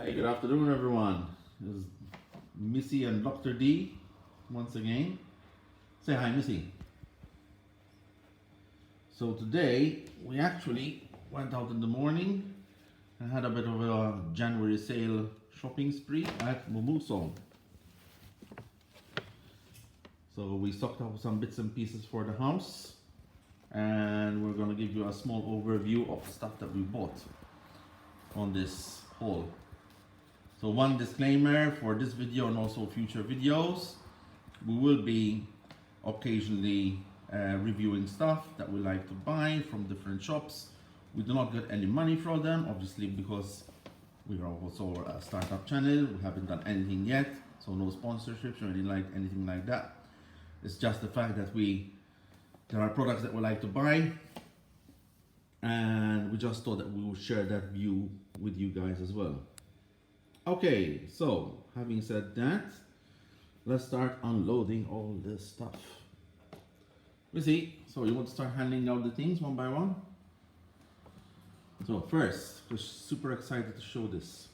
Hi, good afternoon, everyone. This is Missy and Dr. D once again. Say hi, Missy. So today we actually went out in the morning and had a bit of a January sale shopping spree at Momuso. So we stocked up some bits and pieces for the house, and we're going to give you a small overview of stuff that we bought on this haul. So one disclaimer for this video and also future videos, we will be occasionally reviewing stuff that we like to buy from different shops. We do not get any money from them, obviously, because we are also a startup channel. We haven't done anything yet, so no sponsorships or anything like that. It's just the fact that there are products that we like to buy, and we just thought that we would share that view with you guys as well. Okay, so having said that, let's start unloading all this stuff. Missy, so you want to start handing out the things one by one? So first, just super excited to show this.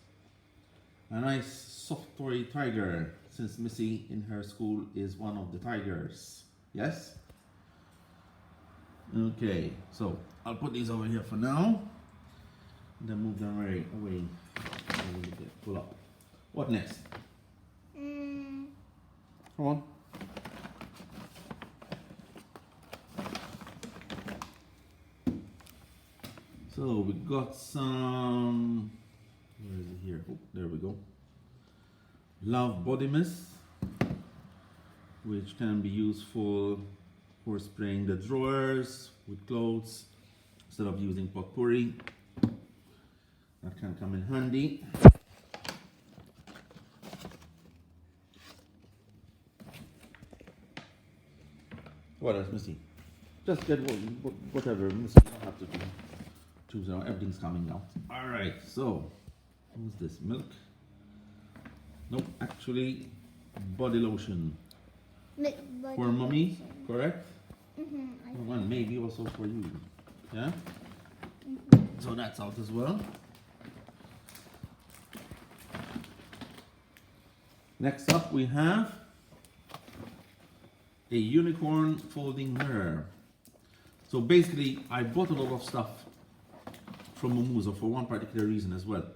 A nice soft toy tiger, since Missy in her school is one of the tigers. Yes? Okay, so I'll put these over here for now, then move them away. Pull up. What next? Come on. So we got some. Where is it here? Oh, there we go. Love body mist, which can be useful for spraying the drawers with clothes instead of using potpourri. That can come in handy. What else, Missy? Just get whatever, Missy. You don't have to choose. Everything's coming out. All right. So, what's this? Milk? Nope. Actually, body lotion for mommy. Correct? One maybe also for you. Yeah. So that's out as well. Next up, we have a unicorn folding mirror. So basically, I bought a lot of stuff from Momuso for one particular reason as well,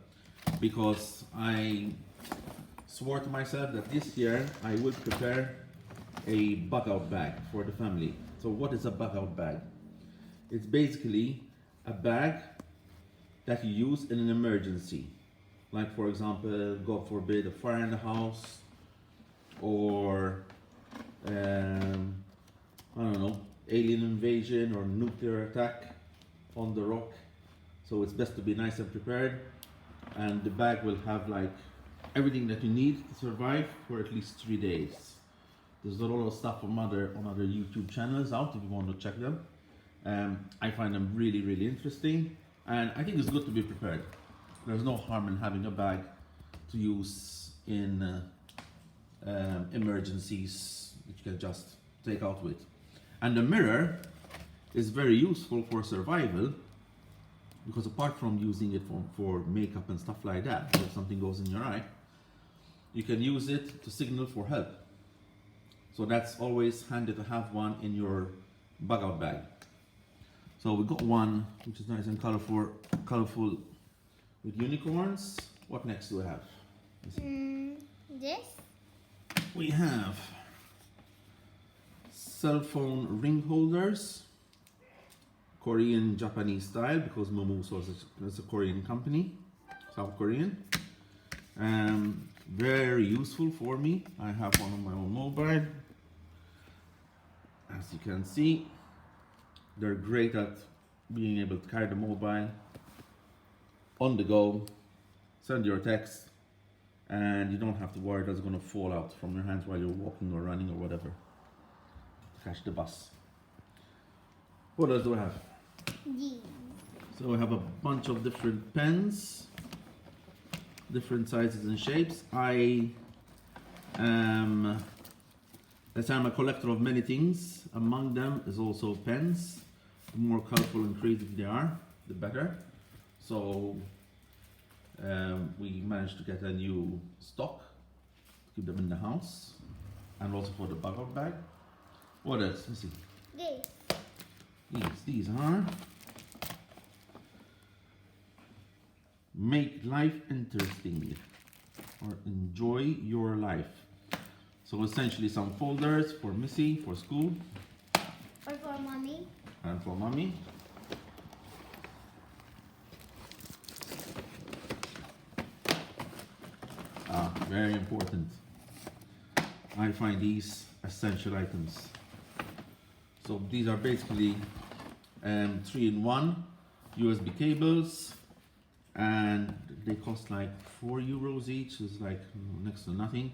because I swore to myself that this year I would prepare a bug out bag for the family. So what is a bug out bag? It's basically a bag that you use in an emergency. Like, for example, God forbid, a fire in the house, or I don't know, alien invasion or nuclear attack on the rock. So it's best to be nice and prepared, and the bag will have like everything that you need to survive for at least 3 days. There's a lot of stuff on other YouTube channels out if you want to check them. I find them really, really interesting, and I think it's good to be prepared. There's no harm in having a bag to use in emergencies that you can just take out with. And the mirror is very useful for survival, because apart from using it for makeup and stuff like that, if something goes in your eye, you can use it to signal for help. So that's always handy to have one in your bug out bag. So we got one which is nice and colorful with unicorns. What next do we have? This? We have cell phone ring holders, Korean Japanese style, because Momuso is a Korean company, South Korean. Very useful for me. I have one on my own mobile. As you can see, they're great at being able to carry the mobile on the go, send your text, and you don't have to worry that it's going to fall out from your hands while you're walking or running or whatever. Catch the bus. What else do I have? These. So I have a bunch of different pens, different sizes and shapes. Let's say I'm a collector of many things. Among them is also pens. The more colorful and creative they are, the better. So we managed to get a new stock to keep them in the house, and also for the bug-out bag. What else? Let me see. This. These are make life interesting or enjoy your life. So essentially some folders for Missy for school Or for mommy. and for mommy. Very important. I find these essential items. So these are basically 3-in-1 USB cables, and they cost like €4 each. It's like next to nothing,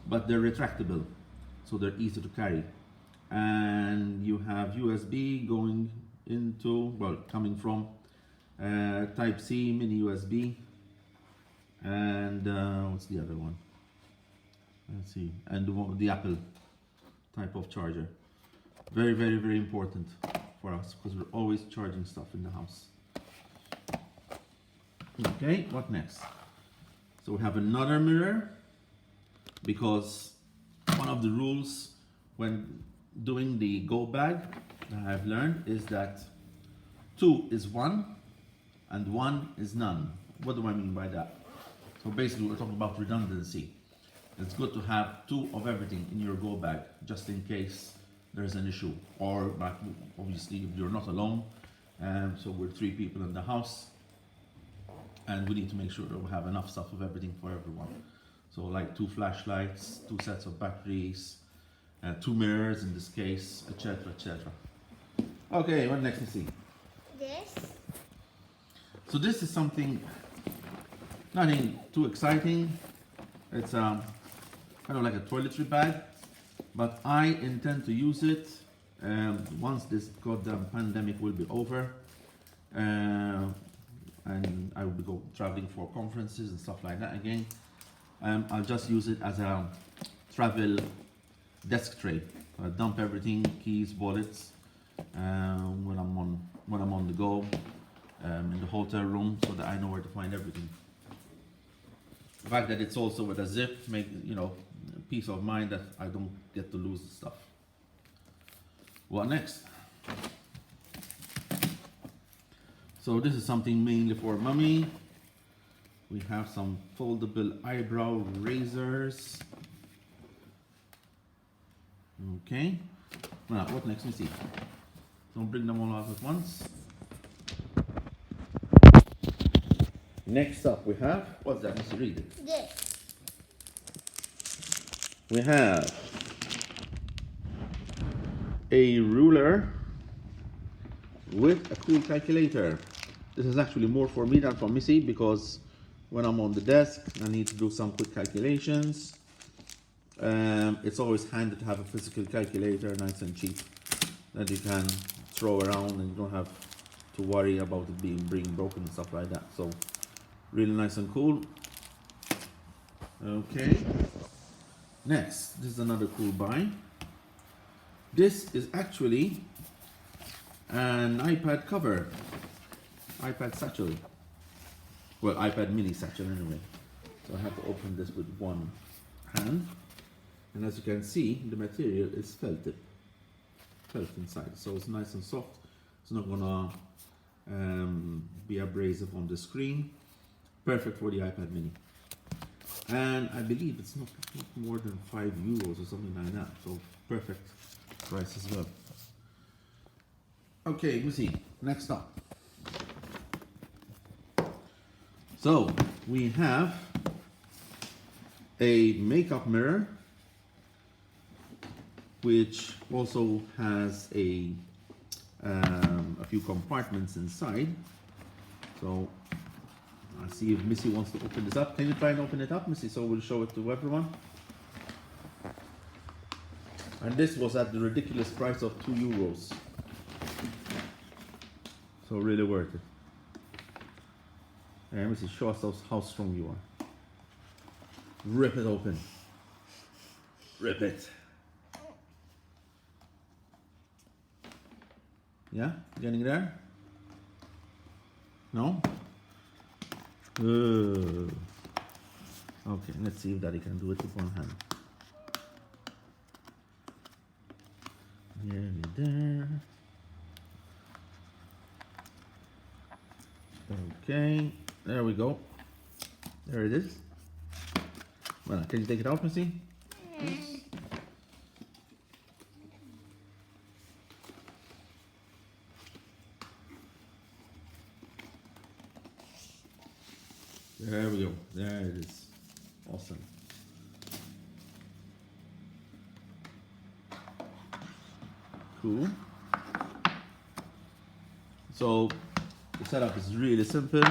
but they're retractable, so they're easy to carry. And you have USB going into, well, coming from Type C, mini USB, and what's the other one? Let's see, and the Apple type of charger. Very, very, very important for us because we're always charging stuff in the house. Okay, what next? So we have another mirror, because one of the rules when doing the go bag that I've learned is that 2 is 1 and 1 is none. What do I mean by that? So basically we're talking about redundancy. It's good to have 2 of everything in your go bag just in case there's an issue, or like, obviously if you're not alone, so we're 3 people in the house and we need to make sure that we have enough stuff of everything for everyone. So like 2 flashlights, 2 sets of batteries, 2 mirrors in this case, etc, etc. Okay, what next? Let's see. This. So this is something, nothing too exciting. It's kind of like a toiletry bag, but I intend to use it once this goddamn pandemic will be over, and I will be traveling for conferences and stuff like that again. I'll just use it as a travel desk tray. I dump everything, keys, wallets, when I'm on the go in the hotel room, so that I know where to find everything. The fact that it's also with a zip makes, peace of mind that I don't get to lose the stuff. What next? So this is something mainly for mommy. We have some foldable eyebrow razors. Okay. Now, what next? Let me see. Don't bring them all out at once. Next up we have, what's that? Let's read it. This. We have a ruler with a cool calculator. This is actually more for me than for Missy, because when I'm on the desk I need to do some quick calculations. It's always handy to have a physical calculator, nice and cheap, that you can throw around and you don't have to worry about it being broken and stuff like that. So really nice and cool. Okay, next, this is another cool buy. This is actually an iPad cover, iPad satchel, well, iPad mini satchel anyway. So I have to open this with one hand, and as you can see, the material is felt inside, so it's nice and soft. It's not gonna be abrasive on the screen. Perfect for the iPad mini, and I believe it's not more than €5 or something like that, so perfect price as well. Okay, we see. Next up, so we have a makeup mirror, which also has a few compartments inside. So I'll see if Missy wants to open this up. Can you try and open it up, Missy, so we'll show it to everyone? And this was at the ridiculous price of €2. So really worth it. And Missy, show us how strong you are. Rip it open. Rip it. Yeah? Getting there? No? Okay, let's see if Daddy can do it with one hand. Nearly there. Okay, there we go. There it is. Well, can you take it out, Missy? There we go. There it is. Awesome. Cool. So the setup is really simple.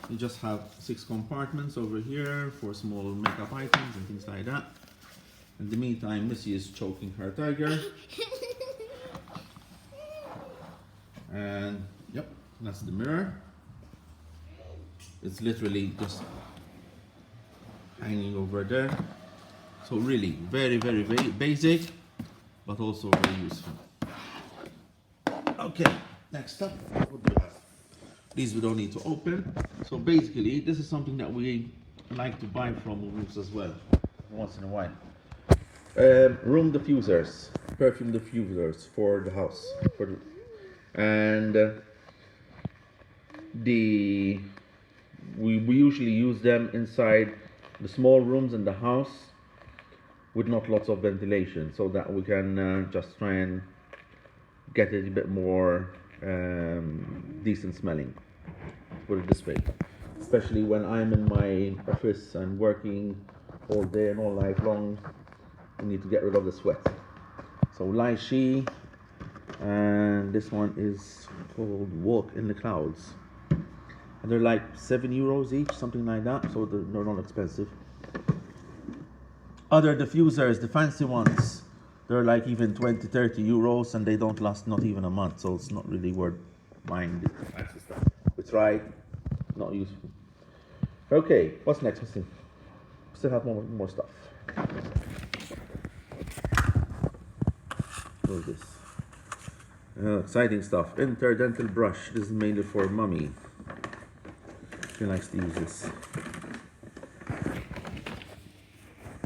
You just have 6 compartments over here for small makeup items and things like that. In the meantime, Missy is choking her tiger. And yep, that's the mirror. It's literally just hanging over there. So really very basic, but also very useful. Okay, next up, what do we have? These we don't need to open. So basically, this is something that we like to buy from Woolworths as well, once in a while. Room diffusers, perfume diffusers for the house. We usually use them inside the small rooms in the house with not lots of ventilation, so that we can just try and get it a bit more decent smelling, put it this way. Especially when I'm in my office and working all day and all night long, we need to get rid of the sweat. So Lai Shi, and this one is called Walk in the Clouds. And they're like €7 each, something like that, so they're not expensive. Other diffusers, the fancy ones, they're like even 20-30 euros, and they don't last not even a month, so it's not really worth buying the fancy stuff. We tried, not useful. Okay, what's next? Let's see. Still have more stuff. What is this? Exciting stuff. Interdental brush. This is mainly for Mummy. She likes to use this.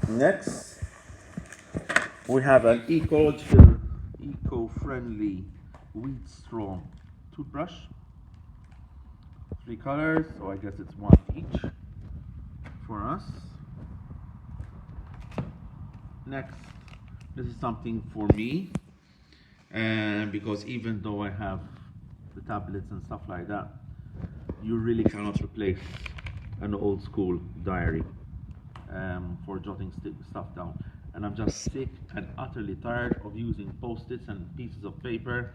Next, we have an eco-friendly wheat straw toothbrush. 3 colors, so I guess it's 1 each for us. Next, this is something for me, and because even though I have the tablets and stuff like that, you really cannot replace an old school diary for jotting stuff down. And I'm just sick and utterly tired of using post-its and pieces of paper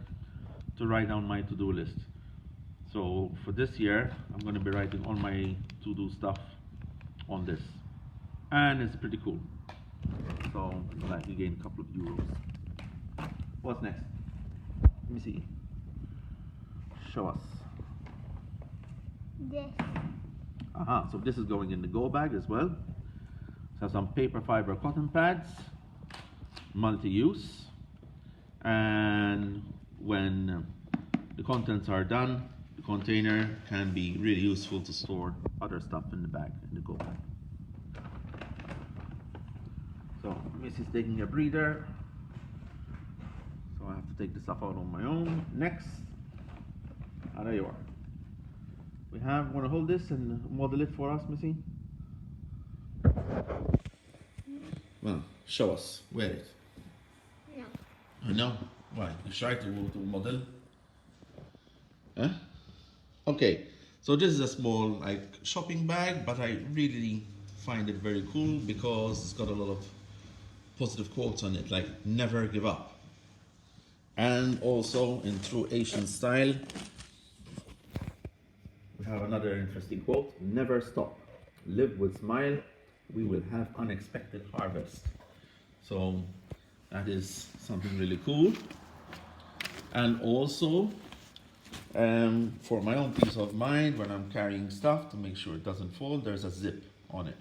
to write down my to-do list. So for this year, I'm going to be writing all my to-do stuff on this, and it's pretty cool. So like you gain a couple of euros. What's next? Let me see. Show us. This. So this is going in the go bag as well. So some paper fiber cotton pads, multi-use, and when the contents are done, the container can be really useful to store other stuff in the bag, in the go bag. So Missy's taking a breather, so I have to take the stuff out on my own. Next, there you are. We have, want to hold this and model it for us, Missy? Well, show us. Wear it. No. No? Why? You try to model? Huh? Okay, so this is a small like shopping bag, but I really find it very cool because it's got a lot of positive quotes on it, like never give up. And also in true Asian style, we have another interesting quote: never stop, live with smile, we will have unexpected harvest. So that is something really cool. And also for my own peace of mind, when I'm carrying stuff to make sure it doesn't fall, there's a zip on it.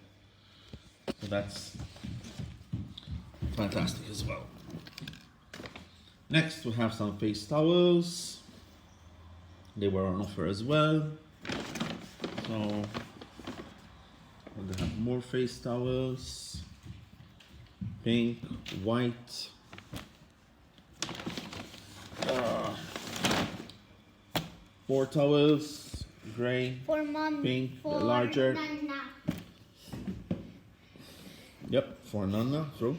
So that's fantastic as well. Next, we have some face towels. They were on offer as well. So more face towels. Pink, white. Four towels, gray, For mom. pink, For larger. Nana. Yep, for Nana, true.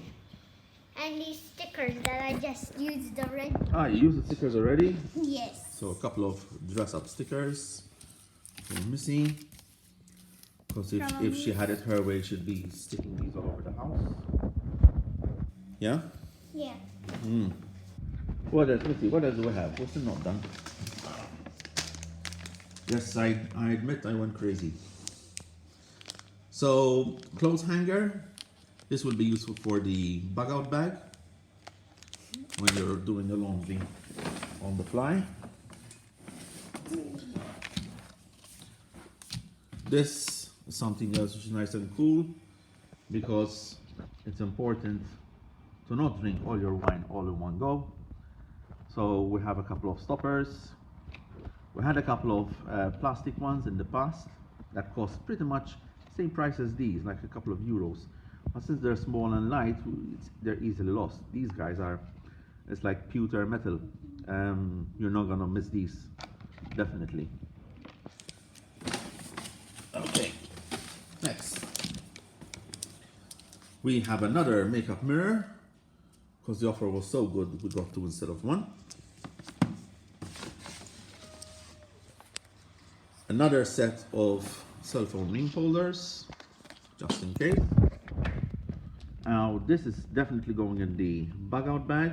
And these stickers that I just used already. Ah, you used the stickers already? Yes. So a couple of dress-up stickers for Missy. Because if she had it her way, she'd be sticking these all over the house. Yeah? Yeah. What else, Missy? What else do we have? What's not done? Yes, I admit I went crazy. So, clothes hanger. This will be useful for the bug out bag when you're doing the laundry on the fly. This is something else which is nice and cool because it's important to not drink all your wine all in one go. So we have a couple of stoppers. We had a couple of plastic ones in the past that cost pretty much same price as these, like a couple of euros. But since they're small and light, they're easily lost. These guys are, it's like pewter metal. You're not gonna miss these, definitely. Okay, next. We have another makeup mirror, because the offer was so good, we got two instead of one. Another set of cell phone ring holders, just in case. Now this is definitely going in the bug out bag.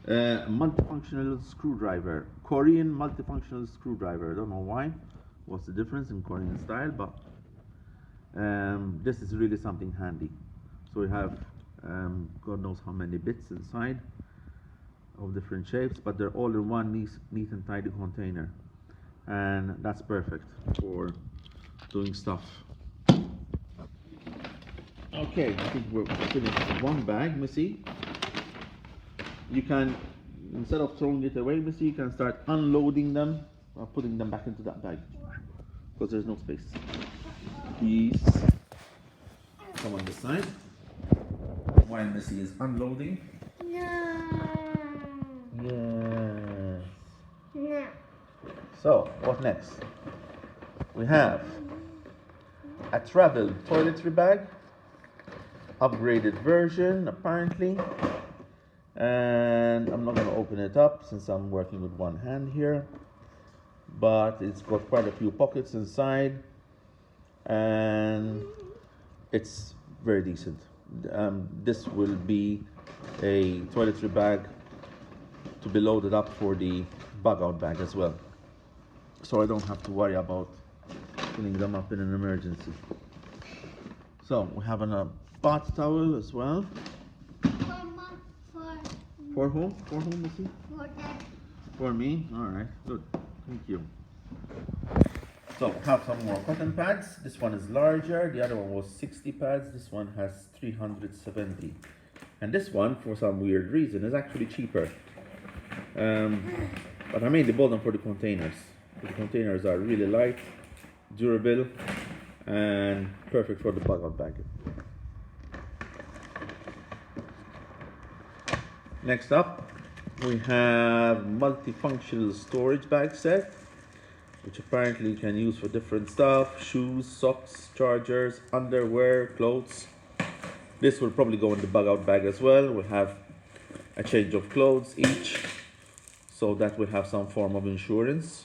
Multifunctional screwdriver, Korean multifunctional screwdriver. I don't know why, what's the difference in Korean style, but this is really something handy. So we have God knows how many bits inside of different shapes, but they're all in one neat and tidy container. And that's perfect for doing stuff. Okay, I think we're finished one bag, Missy. You can, instead of throwing it away, Missy, you can start unloading them or putting them back into that bag because there's no space. Please come on this side while Missy is unloading. No. Yes. No. So, what next? We have a travel toiletry bag, upgraded version apparently, and I'm not going to open it up since I'm working with one hand here, but it's got quite a few pockets inside and it's very decent. This will be a toiletry bag to be loaded up for the bug out bag as well, so I don't have to worry about filling them up in an emergency. So we have a bath towel as well. For whom? For whom, Missy? For that. For me? Alright, good. Thank you. So we have some more cotton pads. This one is larger. The other one was 60 pads. This one has 370. And this one, for some weird reason, is actually cheaper. But I mainly bought them for the containers. The containers are really light, durable, and perfect for the bug out bag. Next up, we have multifunctional storage bag set, which apparently you can use for different stuff: shoes, socks, chargers, underwear, clothes. This will probably go in the bug out bag as well. We'll have a change of clothes each, so that we'll have some form of insurance,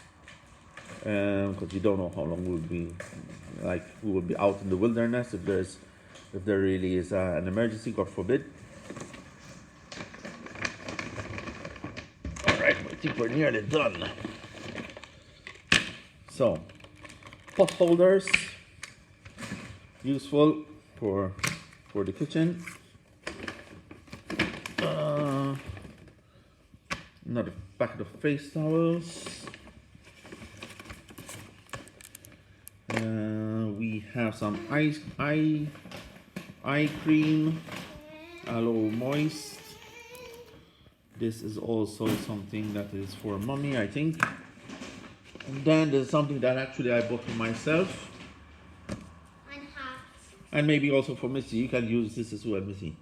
because you don't know how long we will be out in the wilderness if there really is an emergency, God forbid. Alright, I think we're nearly done. So, pot holders, useful for the kitchen. Another packet of face towels. We have some eye cream, Aloe Moist. This is also something that is for mommy, I think. And then there's something that actually I bought for myself. And how? And maybe also for Missy, you can use this as well, Missy.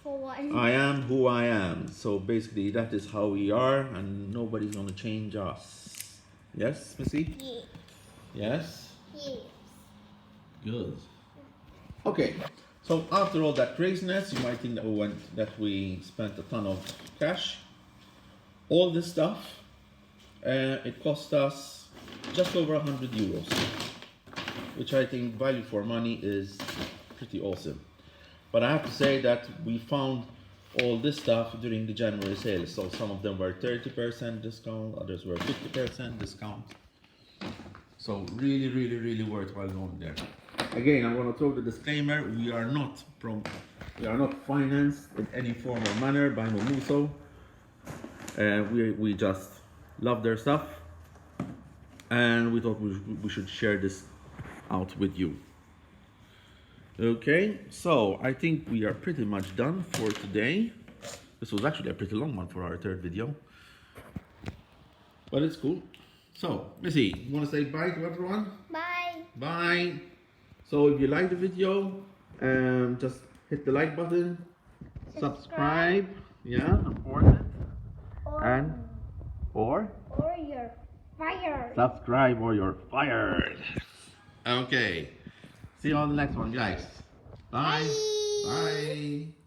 For what? I am who I am. So basically, that is how we are, and nobody's gonna change us. Yes, Missy? Yes. Yes? Yes. Good. Okay, so after all that craziness, you might think that we spent a ton of cash. All this stuff, it cost us just over 100 euros, which I think value for money is pretty awesome. But I have to say that we found all this stuff during the January sale. So some of them were 30% discount, others were 50% discount. So really, really, really worthwhile going there. Again, I'm going to throw the disclaimer: we are not financed in any form or manner by Momuso. We just love their stuff, and we thought we should share this out with you. Okay, so I think we are pretty much done for today. This was actually a pretty long one for our third video, but it's cool. So, Missy, you want to say bye to everyone? Bye. Bye. So if you like the video, just hit the like button, subscribe, yeah, important, or you're fired. subscribe or you're fired. Okay, see you on the next one, guys. Bye. Bye. Bye.